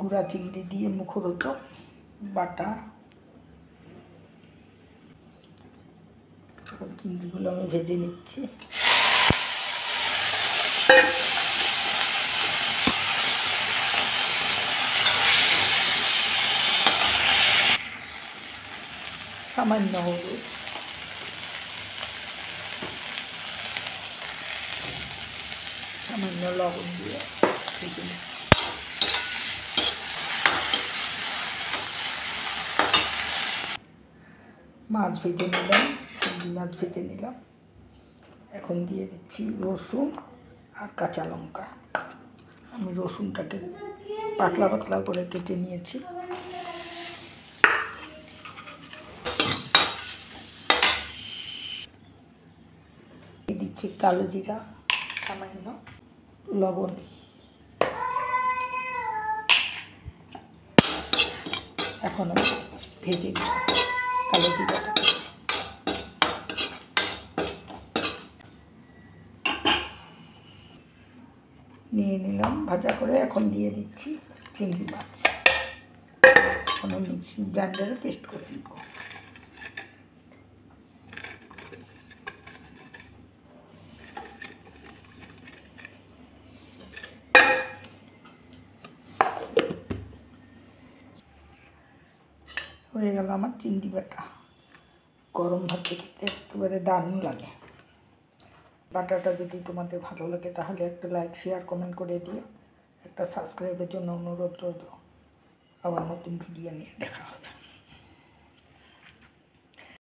গুঁড়া চিংড়ি দিয়ে মুখরোচক বাটা। চিংড়িগুলো আমি ভেজে নিচ্ছি। সামান্য হলুদ, সামান্য লবণ দিয়ে ভেজে নিচ্ছি। মাছ ভেজে নিলাম, চিংড়ি মাছ ভেজে নিলাম। এখন দিয়ে দিচ্ছি রসুন আর কাঁচা লঙ্কা। আমি রসুনটাকে পাতলা পাতলা করে কেটে নিয়েছি। দিয়ে দিচ্ছি কালো জিরা, সামান্য লবণ। এখন আমি ভেজে নিই কালো জিরাটাকে। নিয়ে নিলাম ভাজা করে। এখন দিয়ে দিচ্ছি চিংড়ি মাছ। এখন মিক্সি গ্রাইন্ডারে পেস্ট করে নেব। হয়ে গেল আমার চিংড়ি বাটা। গরম ভাতে খেতে একেবারে দারুণ লাগে। বাটাটা যদি তোমাদের ভালো লাগে তাহলে একটা লাইক, শেয়ার, কমেন্ট করে দিও। একটা সাবস্ক্রাইবের জন্য অনুরোধ রইল। আবার নতুন ভিডিও নিয়ে দেখা হবে।